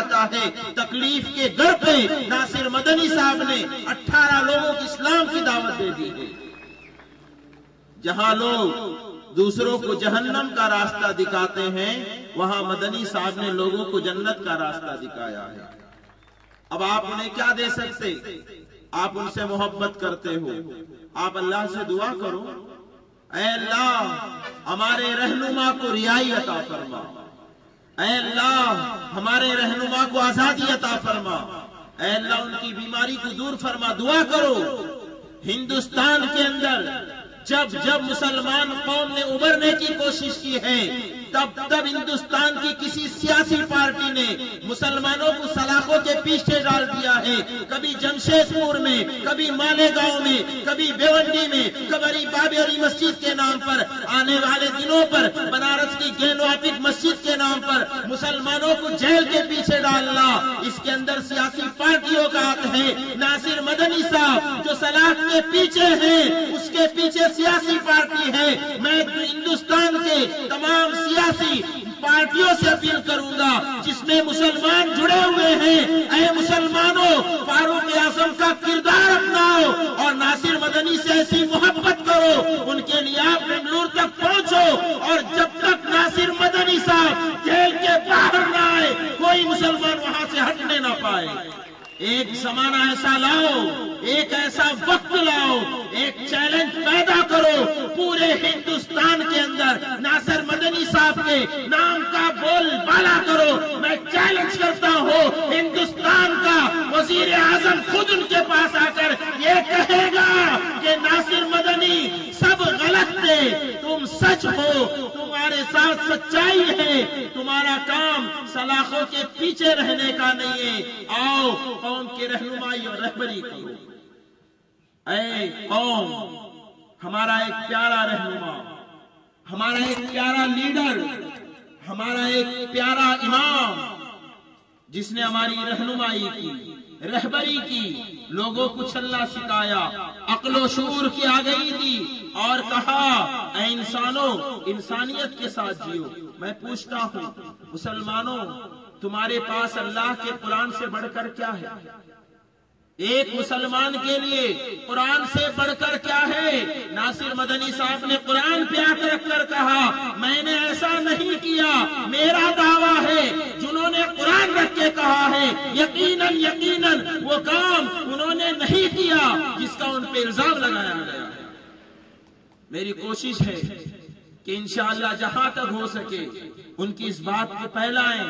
جاتا ہے. تکلیف کے گھر پہ ناصر مدنی صاحب نے 18 لوگوں کو اسلام کی دعوت دے دی ہے. جہاں لوگ دوسروں کو جہنم کا راستہ دکھاتے ہیں وہاں مدنی صاحب نے لوگوں کو جنت کا راستہ دکھایا ہے. اب آپ انہیں کیا دے سکتے؟ آپ ان سے محبت کرتے ہو, آپ اللہ سے دعا کرو, اے اللہ ہمارے رہنما کو رہائی عطا فرما, اے اللہ ہمارے رہنما کو آزادی عطا فرما, اے اللہ ان کی بیماری کو دور فرما. دعا کرو. ہندوستان کے اندر جب جب مسلمان قوم نے ابھرنے کی کوشش کی ہے تب ہندوستان کی کسی سیاسی پارٹی نے مسلمانوں کو سلاخوں کے پیچھے ڈال دیا ہے. کبھی جمشید پور میں, کبھی مالیگاؤں میں, کبھی بیونڈی میں, کبھی بابری مسجد کے نام پر, آنے والے دنوں پر بنارس کی گینواپک مسجد کے نام پر مسلمانوں کو جیل کے پیچھے ڈالنا. اس کے اندر سیاسی پارٹیوں کا ہاتھ ہے. ناصر مدنی صاحب جو سلاخ کے پیچھے ہیں اس کے پیچھے سیاسی پارٹی ہے. میں ہندوستان کے تمام سیاسی پارٹیوں سے اپیل کروں گا جس میں مسلمان جڑے ہوئے ہیں, اے مسلمانوں فاروق اعظم کا کردار اپناؤ اور ناصر مدنی سے ایسی محبت کرو. ان کے لیے آپ بنگلور تک پہنچو اور جب تک ناصر مدنی صاحب جیل کے باہر نہ آئے کوئی مسلمان وہاں سے ہٹنے نہ پائے. ایک زمانہ ایسا لاؤ, ایک ایسا وقت لاؤ, ایک چیلنج پیدا کرو پورے ہندوستان کے اندر ناصر مدنی صاحب کے نام کا بول بالا کرو. میں چیلنج کرتا ہوں ہندوستان کا وزیر اعظم خود ان کے پاس آ کر یہ کہے گا کہ ناصر مدنی سب غلط تھے, تم سچ ہو, تمہارے ساتھ سچائی ہے, تمہارا کام سلاخوں کے پیچھے رہنے کا نہیں ہے. آؤ قوم کی رہنمائی اور رہبری کرو. اے قوم, ہمارا ایک پیارا رہنما, ہمارا ایک پیارا لیڈر, ہمارا ایک پیارا امام جس نے ہماری رہنمائی کی, رہبری کی, لوگوں کو چلنا سکھایا, عقل و شعور کی آگاہی دی اور کہا اے انسانوں انسانیت کے ساتھ جیو. میں پوچھتا ہوں مسلمانوں تمہارے پاس اللہ کے قرآن سے بڑھ کر کیا ہے؟ ایک مسلمان کے لیے قرآن سے بڑھ کر کیا ہے؟ ناصر مدنی صاحب نے قرآن پہ آ کر کہا میں نے ایسا نہیں کیا, میرا دعویٰ ہے جنہوں نے قرآن رکھ کے کہا ہے یقیناً یقیناً وہ کام انہوں نے نہیں کیا جس کا ان پہ الزام لگایا گیا ہے. میری کوشش ہے کہ انشاءاللہ جہاں تک ہو سکے ان کی اس بات کو پھیلائیں,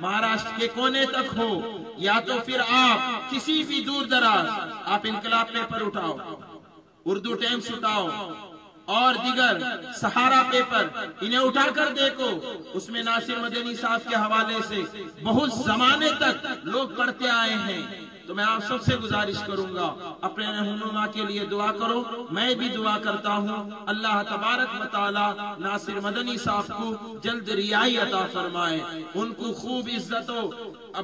مہاراشٹر کے کونے تک ہو یا تو پھر آپ کسی بھی دور دراز آپ انقلاب پیپر اٹھاؤ, اردو ٹائمز اٹھاؤ اور دیگر سہارا پیپر انہیں اٹھا کر دیکھو. اس میں ناصر مدنی صاحب کے حوالے سے بہت زمانے تک لوگ پڑھتے آئے ہیں. تو میں آپ سب سے گزارش کروں گا اپنے رہنما کے لیے دعا کرو. میں بھی دعا کرتا ہوں اللہ تبارک و تعالی ناصر مدنی صاحب کو جلد رہائی عطا فرمائے, ان کو خوب عزت و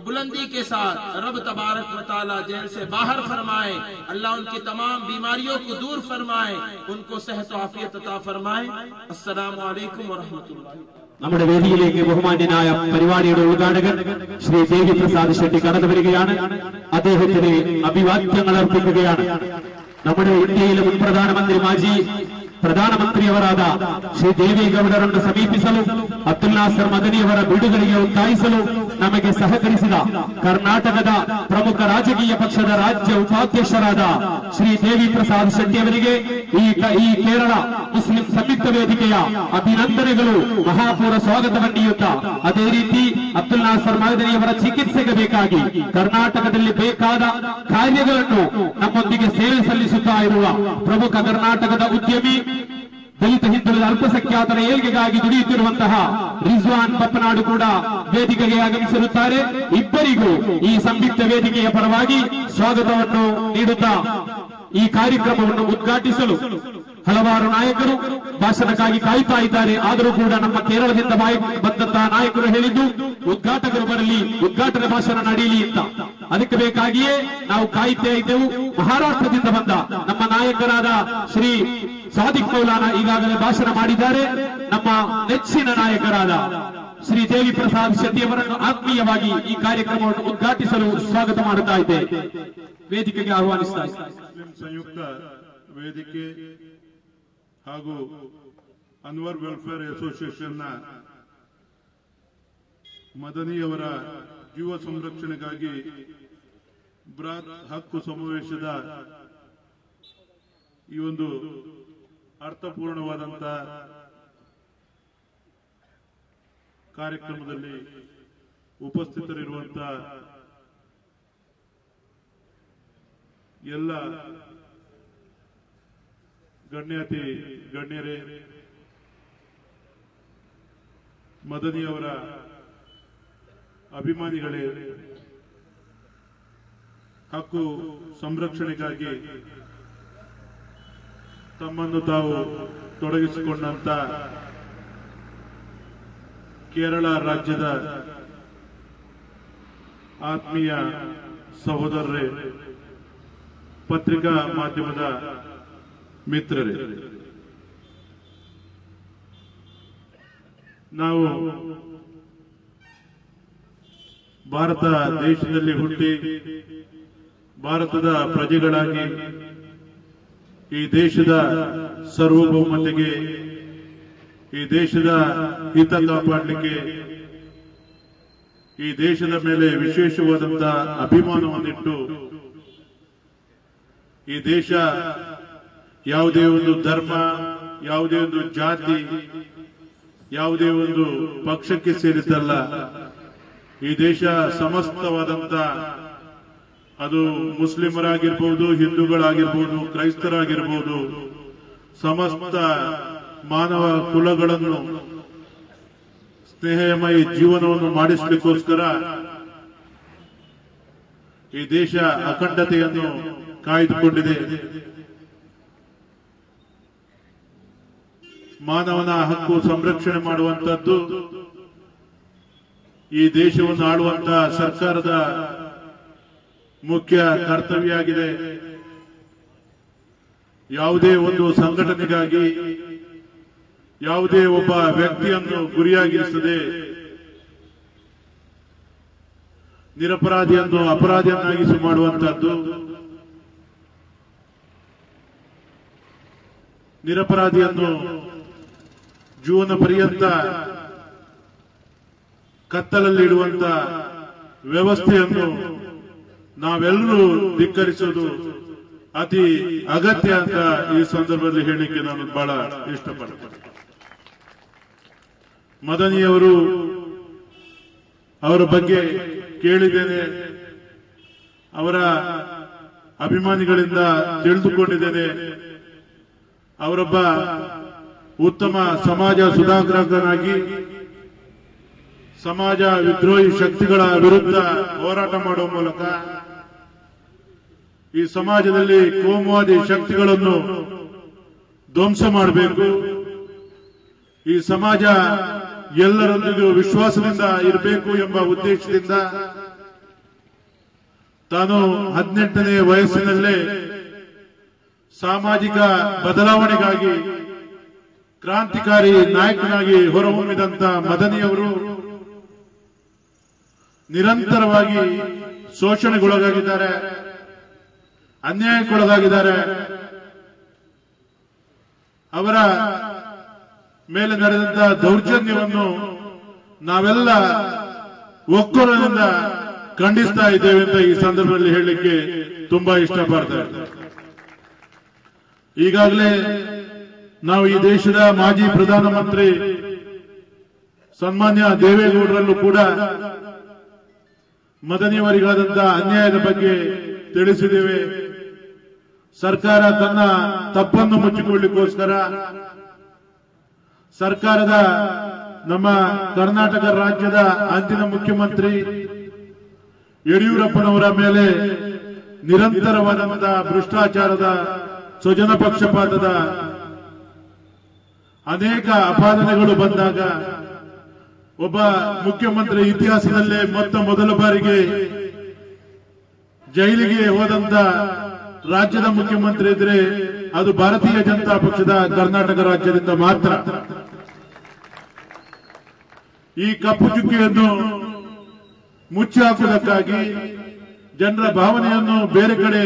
بلندی کے ساتھ رب تبارک و تعالی جیل سے باہر فرمائے. اللہ ان کی تمام بیماریوں کو دور فرمائے, ان کو صحت و عافیت عطا فرمائے. السلام علیکم ورحمۃ اللہ. നമ്മുടെ വേദിയിലേക്ക് ബഹുമാന്യനായ പരിപാടിയുടെ ഉദ്ഘാടകൻ ശ്രീ ദേവി പ്രസാദ് ഷെട്ടി കടന്നു വരികയാണ്. അദ്ദേഹത്തിന് അഭിവാദ്യങ്ങൾ അർപ്പിക്കുകയാണ്. നമ്മുടെ ಇಂಡಿಯಾದ ಮುನ್ ಪ್ರಧಾನಮಂತ್ರಿ ಮಾಜಿ ಪ್ರಧಾನಮಂತ್ರಿಯವರಾದ ಶ್ರೀ ದೇವೇಗೌಡರನ್ನು ಸಮೀಪಿಸಲು ಅಬ್ದುಲ್ ನಾಸರ್ ಮದನಿಯವರ ಬಿಡುಗಡೆಗೆ ಒತ್ತಾಯಿಸಲು ನಮಗೆ ಸಹಕರಿಸಿದ ಕರ್ನಾಟಕದ ಪ್ರಮುಖ ರಾಜಕೀಯ ಪಕ್ಷದ ರಾಜ್ಯ ಉಪಾಧ್ಯಕ್ಷರಾದ ಶ್ರೀ ದೇವಿ ಪ್ರಸಾದ್ ಶೆಟ್ಟಿ ಅವರಿಗೆ ಈ ಕೇರಳ ಮುಸ್ಲಿಂ ಸಂಯುಕ್ತ ವೇದಿಕೆಯ ಅಭಿನಂದನೆಗಳು, ಮಹಾಪೂರ ಸ್ವಾಗತವನ್ನು ನೀಡುತ್ತಾ ಅದೇ ರೀತಿ ಅಬ್ದುಲ್ ನಾಸರ್ ಮದನಿಯವರ ಚಿಕಿತ್ಸೆಗೆ ಬೇಕಾಗಿ ಕರ್ನಾಟಕದಲ್ಲಿ ಬೇಕಾದ ಕಾರ್ಯಗಳನ್ನು ನಮ್ಮೊಂದಿಗೆ ಸೇವೆ ಸಲ್ಲಿಸುತ್ತಾ ಇರುವ ಪ್ರಮುಖ ಕರ್ನಾಟಕದ ಉದ್ಯಮಿ, ದಲಿತ ಹಿಂದುಳಿದ ಅಲ್ಪಸಂಖ್ಯಾತರ ಏಳ್ಗೆಗಾಗಿ ದುಡಿಯುತ್ತಿರುವಂತಹ ರಿಜ್ವಾನ್ ಪಪ್ಪನಾಡು ಕೂಡ ವೇದಿಕೆಗೆ ಆಗಮಿಸಿರುತ್ತಾರೆ. ಇಬ್ಬರಿಗೂ ಈ ಸಂಯುಕ್ತ ವೇದಿಕೆಯ ಪರವಾಗಿ ಸ್ವಾಗತವನ್ನು ನೀಡುತ್ತಾ ಈ ಕಾರ್ಯಕ್ರಮವನ್ನು ಉದ್ಘಾಟಿಸಲು ಹಲವಾರು ನಾಯಕರು ಭಾಷಣಕ್ಕಾಗಿ ಕಾಯ್ತಾ ಇದ್ದಾರೆ. ಆದರೂ ಕೂಡ ನಮ್ಮ ಕೇರಳದಿಂದ ಬಂದಂತಹ ನಾಯಕರು ಹೇಳಿದ್ದು ಉದ್ಘಾಟಕರು ಬರಲಿ, ಉದ್ಘಾಟನಾ ಭಾಷಣ ನಡೆಯಲಿ ಅಂತ. ಅದಕ್ಕೆ ಬೇಕಾಗಿಯೇ ನಾವು ಕಾಯ್ತಾ ಇದ್ದೆವು. ಮಹಾರಾಷ್ಟ್ರದಿಂದ ಬಂದ ನಮ್ಮ ನಾಯಕರಾದ ಶ್ರೀ ಸಾದಿಕ್ ಮೌಲಾನ ಈಗಾಗಲೇ ಭಾಷಣ ಮಾಡಿದ್ದಾರೆ. ನಮ್ಮ ನೆಚ್ಚಿನ ನಾಯಕರಾದ ಶ್ರೀ ದೇವಿ ಪ್ರಸಾದ್ ಶೆಟ್ಟಿಯವರನ್ನು ಆತ್ಮೀಯವಾಗಿ ಈ ಕಾರ್ಯಕ್ರಮವನ್ನು ಉದ್ಘಾಟಿಸಲು ಸ್ವಾಗತ ಮಾಡುತ್ತಾ ಇದ್ದೆ. ವೇದಿಕೆಗೆ ಆಹ್ವಾನಿಸ್ತಾ ಇದ್ದೆ. ಸಂಯುಕ್ತ ವೇದಿಕೆ ಹಾಗೂ ಅನ್ವರ್ ವೆಲ್ಫೇರ್ ಅಸೋಸಿಯೇಷನ್ನ ಮದನಿಯವರ ಜೀವ ಸಂರಕ್ಷಣೆಗಾಗಿ ಬೃಹತ್ ಹಕ್ಕು ಸಮಾವೇಶದ ಈ ಒಂದು ಅರ್ಥಪೂರ್ಣವಾದಂತ ಕಾರ್ಯಕ್ರಮದಲ್ಲಿ ಉಪಸ್ಥಿತರಿರುವಂತಹ ಎಲ್ಲ ಗಣ್ಯಾತಿ ಗಣ್ಯರೇ, ಮದನಿಯವರ ಅಭಿಮಾನಿಗಳೇ, ಹಕ್ಕು ಸಂರಕ್ಷಣೆಗಾಗಿ ತಮ್ಮನ್ನು ತಾವು ತೊಡಗಿಸಿಕೊಂಡಂತ ಕೇರಳ ರಾಜ್ಯದ ಆತ್ಮೀಯ ಸಹೋದರರೇ, ಪತ್ರಿಕಾ ಮಾಧ್ಯಮದ ಮಿತ್ರರೇ, ನಾವು ಭಾರತ ದೇಶದಲ್ಲಿ ಹುಟ್ಟಿ ಭಾರತದ ಪ್ರಜೆಗಳಾಗಿ ಈ ದೇಶದ ಸಾರ್ವಭೌಮತೆಗೆ, ಈ ದೇಶದ ಹಿತ ಕಾಪಾಡಲಿಕ್ಕೆ, ಈ ದೇಶದ ಮೇಲೆ ವಿಶೇಷವಾದಂತಹ ಅಭಿಮಾನವನ್ನಿಟ್ಟು ಈ ದೇಶ ಯಾವುದೇ ಒಂದು ಧರ್ಮ, ಯಾವುದೇ ಒಂದು ಜಾತಿ, ಯಾವುದೇ ಒಂದು ಪಕ್ಷಕ್ಕೆ ಸೇರಿದ್ದಲ್ಲ. ಈ ದೇಶ ಸಮಸ್ತವಾದಂತ, ಅದು ಮುಸ್ಲಿಮರಾಗಿರ್ಬೋದು, ಹಿಂದೂಗಳಾಗಿರ್ಬೋದು, ಕ್ರೈಸ್ತರಾಗಿರ್ಬೋದು, ಸಮಸ್ತ ಮಾನವ ಕುಲಗಳನ್ನು ಸ್ನೇಹಮಯ ಜೀವನವನ್ನು ಮಾಡಿಸಲಿಕ್ಕೋಸ್ಕರ ಈ ದೇಶ ಅಖಂಡತೆಯನ್ನು ಕಾಯ್ದುಕೊಂಡಿದೆ. ಮಾನವನ ಹಕ್ಕು ಸಂರಕ್ಷಣೆ ಮಾಡುವಂತದ್ದು ಈ ದೇಶವನ್ನು ಆಳುವಂತಹ ಸರ್ಕಾರದ ಮುಖ್ಯ ಕರ್ತವ್ಯ ಆಗಿದೆ. ಯಾವುದೇ ಒಂದು ಸಂಘಟನೆಗಾಗಿ, ಯಾವುದೇ ಒಬ್ಬ ವ್ಯಕ್ತಿಯನ್ನು ಗುರಿಯಾಗಿರಿಸದೆ ನಿರಪರಾಧಿಯನ್ನು ಅಪರಾಧಿಯನ್ನಾಗಿಸಿ ಮಾಡುವಂತಹದ್ದು, ನಿರಪರಾಧಿಯನ್ನು ಜೀವನ ಪರ್ಯಂತ ಕತ್ತಲಲ್ಲಿಡುವಂತ ವ್ಯವಸ್ಥೆಯನ್ನು ನಾವೆಲ್ಲರೂ ಧಿಕ್ಕರಿಸುವುದು ಅತಿ ಅಗತ್ಯ ಅಂತ ಈ ಸಂದರ್ಭದಲ್ಲಿ ಹೇಳಲಿಕ್ಕೆ ನಾನು ಬಹಳ ಇಷ್ಟಪಡ್ತೇನೆ. ಮದನಿಯವರು, ಅವರ ಬಗ್ಗೆ ಕೇಳಿದ್ದೇನೆ, ಅವರ ಅಭಿಮಾನಿಗಳಿಂದ ತಿಳಿದುಕೊಂಡಿದ್ದೇನೆ. ಅವರೊಬ್ಬ ಉತ್ತಮ ಸಮಾಜ ಸುಧಾರಕನಾಗಿ ಸಮಾಜ ವಿದ್ರೋಹಿ ಶಕ್ತಿಗಳ ವಿರುದ್ಧ ಹೋರಾಟ ಮಾಡುವ ಮೂಲಕ ಈ ಸಮಾಜದಲ್ಲಿ ಕೋಮುವಾದಿ ಶಕ್ತಿಗಳನ್ನು ಧ್ವಂಸ ಮಾಡಬೇಕು, ಈ ಸಮಾಜ ಎಲ್ಲರೊಂದಿಗೂ ವಿಶ್ವಾಸದಿಂದ ಇರಬೇಕು ಎಂಬ ಉದ್ದೇಶದಿಂದ ತಾನು 18ನೇ ವಯಸ್ಸಿನಲ್ಲೇ ಸಾಮಾಜಿಕ ಬದಲಾವಣೆಗಾಗಿ ಕ್ರಾಂತಿಕಾರಿ ನಾಯಕನಾಗಿ ಹೊರಹೊಮ್ಮಿದಂತ ಮದನಿಯವರು ನಿರಂತರವಾಗಿ ಶೋಷಣೆಗೊಳಗಾಗಿದ್ದಾರೆ, ಅನ್ಯಾಯಕ್ಕೊಳಗಾಗಿದ್ದಾರೆ. ಅವರ ಮೇಲೆ ನಡೆದಂತಹ ದೌರ್ಜನ್ಯವನ್ನು ನಾವೆಲ್ಲ ಒಕ್ಕೊರಲಿನಿಂದ ಖಂಡಿಸ್ತಾ ಇದ್ದೇವೆ ಅಂತ ಈ ಸಂದರ್ಭದಲ್ಲಿ ಹೇಳಲಿಕ್ಕೆ ತುಂಬಾ ಇಷ್ಟಪಡ್ತೇವೆ. ಈಗಾಗಲೇ ನಾವು ಈ ದೇಶದ ಮಾಜಿ ಪ್ರಧಾನಮಂತ್ರಿ ಸನ್ಮಾನ್ಯ ದೇವೇಗೌಡರಲ್ಲೂ ಕೂಡ ಮದನಿಯವರಿಗಾದಂತಹ ಅನ್ಯಾಯದ ಬಗ್ಗೆ ತಿಳಿಸಿದ್ದೇವೆ. ಸರ್ಕಾರ ತನ್ನ ತಪ್ಪನ್ನು ಮುಚ್ಚಿಕೊಳ್ಳಲಿಕ್ಕೋಸ್ಕರ ಸರ್ಕಾರದ ನಮ್ಮ ಕರ್ನಾಟಕ ರಾಜ್ಯದ ಅಂದಿನ ಮುಖ್ಯಮಂತ್ರಿ ಯಡಿಯೂರಪ್ಪನವರ ಮೇಲೆ ನಿರಂತರವಾದಂತಹ ಭ್ರಷ್ಟಾಚಾರದ, ಸ್ವಜನ ಪಕ್ಷಪಾತದ ಅನೇಕ ಅಪಾದನೆಗಳು ಬಂದಾಗ ಒಬ್ಬ ಮುಖ್ಯಮಂತ್ರಿ ಇತಿಹಾಸದಲ್ಲೇ ಮೊದಲ ಬಾರಿಗೆ ಜೈಲಿಗೆ ಹೋದಂತ ರಾಜ್ಯದ ಮುಖ್ಯಮಂತ್ರಿ ಇದ್ರೆ ಅದು ಭಾರತೀಯ ಜನತಾ ಪಕ್ಷದ ಕರ್ನಾಟಕ ರಾಜ್ಯದಿಂದ ಮಾತ್ರ. ಈ ಕಪ್ಪು ಚುಕ್ಕಿಯನ್ನು ಮುಚ್ಚಿ ಹಾಕುವುದಕ್ಕಾಗಿ ಜನರ ಭಾವನೆಯನ್ನು ಬೇರೆ ಕಡೆ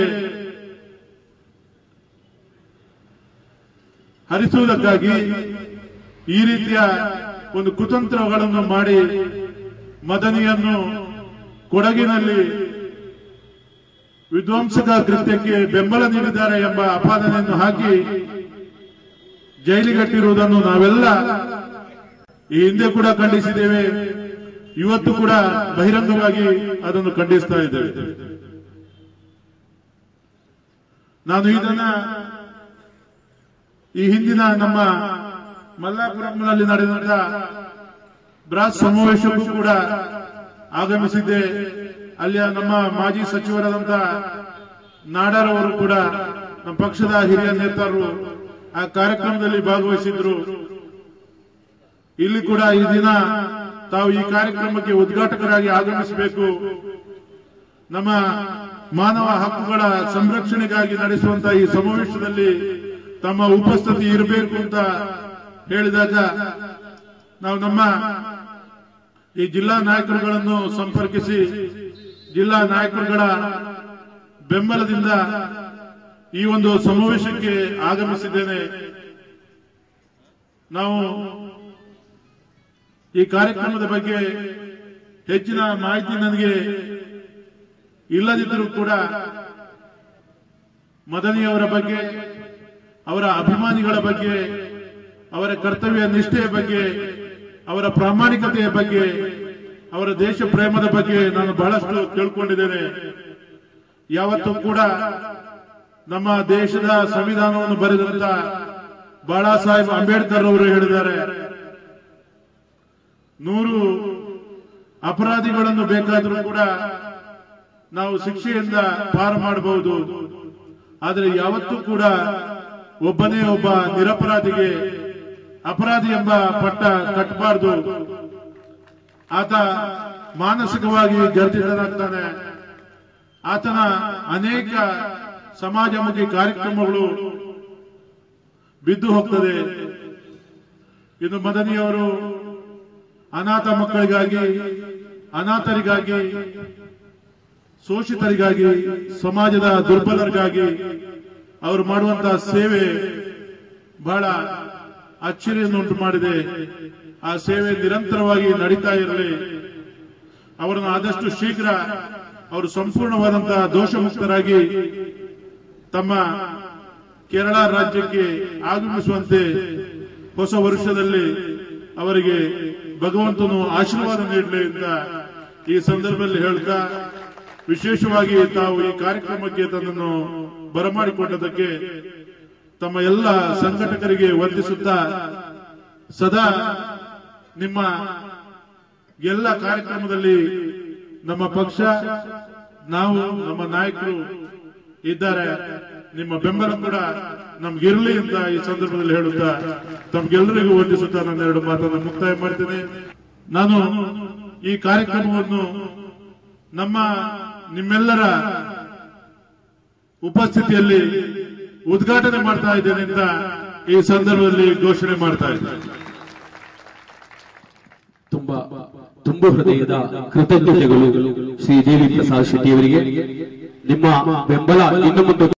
ಹರಿಸುವುದಕ್ಕಾಗಿ ಈ ರೀತಿಯ ಒಂದು ಕುತಂತ್ರಗಳನ್ನು ಮಾಡಿ ಮದನಿಯನ್ನು ಕೊಡಗಿನಲ್ಲಿ ವಿಧ್ವಂಸಕ ಕೃತ್ಯಕ್ಕೆ ಬೆಂಬಲ ನೀಡಿದ್ದಾರೆ ಎಂಬ ಆಪಾದನೆಯನ್ನು ಹಾಕಿ ಜೈಲಿಗಟ್ಟಿರುವುದನ್ನು ನಾವೆಲ್ಲ ಈ ಹಿಂದೆ ಕೂಡ ಖಂಡಿಸಿದ್ದೇವೆ. ಇವತ್ತು ಕೂಡ ಬಹಿರಂಗವಾಗಿ ಅದನ್ನು ಖಂಡಿಸ್ತಾ ಇದ್ದೇವೆ. ನಾನು ಇದನ್ನ ಈ ಹಿಂದಿನ ನಮ್ಮ ಮಲ್ಲಾಪುರಂನಲ್ಲಿ ನಡೆದಂತ ಬೃಹತ್ ಸಮಾವೇಶಕ್ಕೂ ಕೂಡ ಆಗಮಿಸಿದ್ದೆ. ಅಲ್ಲಿಯ ನಮ್ಮ ಮಾಜಿ ಸಚಿವರಾದಂತ ನಾಡಾರ್ ಅವರು ಕೂಡ ನಮ್ಮ ಪಕ್ಷದ ಹಿರಿಯ ನೇತಾರರು ಆ ಕಾರ್ಯಕ್ರಮದಲ್ಲಿ ಭಾಗವಹಿಸಿದ್ರು. ಇಲ್ಲಿ ಕೂಡ ಈ ದಿನ ತಾವು ಈ ಕಾರ್ಯಕ್ರಮಕ್ಕೆ ಉದ್ಘಾಟಕರಾಗಿ ಆಗಮಿಸಬೇಕು, ನಮ್ಮ ಮಾನವ ಹಕ್ಕುಗಳ ಸಂರಕ್ಷಣೆಗಾಗಿ ನಡೆಸುವಂತಹ ಈ ಸಮಾವೇಶದಲ್ಲಿ ತಮ್ಮ ಉಪಸ್ಥಿತಿ ಇರಬೇಕು ಅಂತ ಹೇಳಿದಾಗ ನಾವು ನಮ್ಮ ಈ ಜಿಲ್ಲಾ ನಾಯಕರುಗಳನ್ನು ಸಂಪರ್ಕಿಸಿ ಜಿಲ್ಲಾ ನಾಯಕರುಗಳ ಬೆಂಬಲದಿಂದ ಈ ಒಂದು ಸಮಾವೇಶಕ್ಕೆ ಆಗಮಿಸಿದ್ದೇನೆ. ನಾವು ಈ ಕಾರ್ಯಕ್ರಮದ ಬಗ್ಗೆ ಹೆಚ್ಚಿನ ಮಾಹಿತಿ ನನಗೆ ಇಲ್ಲದಿದ್ದರೂ ಕೂಡ ಮದನಿಯವರ ಬಗ್ಗೆ, ಅವರ ಅಭಿಮಾನಿಗಳ ಬಗ್ಗೆ, ಅವರ ಕರ್ತವ್ಯ ನಿಷ್ಠೆಯ ಬಗ್ಗೆ, ಅವರ ಪ್ರಾಮಾಣಿಕತೆಯ ಬಗ್ಗೆ, ಅವರ ದೇಶ ಪ್ರೇಮದ ಬಗ್ಗೆ ನಾನು ಬಹಳಷ್ಟು ತಿಳ್ಕೊಂಡಿದ್ದೇನೆ. ಯಾವತ್ತೂ ಕೂಡ ನಮ್ಮ ದೇಶದ ಸಂವಿಧಾನವನ್ನು ಬರೆದಂತ ಬಾಳಾ ಸಾಹೇಬ್ ಅಂಬೇಡ್ಕರ್ ಅವರು ಹೇಳಿದ್ದಾರೆ, 100 ಅಪರಾಧಿಗಳನ್ನು ಬೇಕಾದರೂ ಕೂಡ ನಾವು ಶಿಕ್ಷೆಯಿಂದ ಪಾರು ಮಾಡಬಹುದು, ಆದರೆ ಯಾವತ್ತೂ ಕೂಡ ಒಬ್ಬನೇ ಒಬ್ಬ ನಿರಪರಾಧಿಗೆ ಅಪರಾಧಿ ಎಂಬ ಪಟ್ಟ ಕಟ್ಟಬಾರದು. ಆತ ಮಾನಸಿಕವಾಗಿ ಜರ್ಜರಿತನಾಗ್ತಾನೆ. ಆತನ ಅನೇಕ ಸಮಾಜಮುಖಿ ಕಾರ್ಯಕ್ರಮಗಳು ಬಿದ್ದು ಹೋಗ್ತದೆ. ಇನ್ನು ಮದನಿಯವರು ಅನಾಥ ಮಕ್ಕಳಿಗಾಗಿ, ಅನಾಥರಿಗಾಗಿ, ಶೋಷಿತರಿಗಾಗಿ, ಸಮಾಜದ ದುರ್ಬಲರಿಗಾಗಿ ಅವರು ಮಾಡುವಂತಹ ಸೇವೆ ಬಹಳ ಅಚ್ಚರಿಯನ್ನುಂಟು ಮಾಡಿದೆ. ಆ ಸೇವೆ ನಿರಂತರವಾಗಿ ನಡೀತಾ ಇರಲಿ. ಅವರನ್ನು ಆದಷ್ಟು ಶೀಘ್ರ ಅವರು ಸಂಪೂರ್ಣವಾದಂತಹ ದೋಷಮುಕ್ತರಾಗಿ ತಮ್ಮ ಕೇರಳ ರಾಜ್ಯಕ್ಕೆ ಆಗಮಿಸುವಂತೆ ಹೊಸ ವರ್ಷದಲ್ಲಿ ಅವರಿಗೆ ಭಗವಂತನು ಆಶೀರ್ವಾದ ನೀಡಲಿ ಅಂತ ಈ ಸಂದರ್ಭದಲ್ಲಿ ಹೇಳ್ತಾ, ವಿಶೇಷವಾಗಿ ತಾವು ಈ ಕಾರ್ಯಕ್ರಮಕ್ಕೆ ತನ್ನನ್ನು ಬರಮಾಡಿಕೊಂಡದಕ್ಕೆ ತಮ್ಮ ಎಲ್ಲ ಸಂಘಟಕರಿಗೆ ವಂದಿಸುತ್ತಾ, ಸದಾ ನಿಮ್ಮ ಎಲ್ಲ ಕಾರ್ಯಕ್ರಮದಲ್ಲಿ ನಮ್ಮ ಪಕ್ಷ, ನಾವು, ನಮ್ಮ ನಾಯಕರು ಇದ್ದಾರೆ, ನಿಮ್ಮ ಬೆಂಬಲ ಕೂಡ ನಮ್ಗಿರಲಿ ಅಂತ ಈ ಸಂದರ್ಭದಲ್ಲಿ ಹೇಳುತ್ತಾ ತಮ್ಗೆಲ್ಲರಿಗೂ ವಂದಿಸುತ್ತಾ ನನ್ನ 2 ಮಾತನ್ನು ಮುಕ್ತಾಯ ಮಾಡ್ತೇನೆ. ನಾನು ಈ ಕಾರ್ಯಕ್ರಮವನ್ನು ನಿಮ್ಮೆಲ್ಲರ ಉಪಸ್ಥಿತಿಯಲ್ಲಿ ಉದ್ಘಾಟನೆ ಮಾಡ್ತಾ ಇದ್ದೇನೆ ಅಂತ ಈ ಸಂದರ್ಭದಲ್ಲಿ ಘೋಷಣೆ ಮಾಡ್ತಾ ಇದ್ದೇನೆ. ತುಂಬ ಹೃದಯದ ಕೃತಜ್ಞತೆಗಳು ಶ್ರೀ ದೇವಿ ಪ್ರಸಾದ್ ಶೆಟ್ಟಿಯವರಿಗೆ. ನಿಮ್ಮ ಬೆಂಬಲ ಇನ್ನು ಮುಂದೆ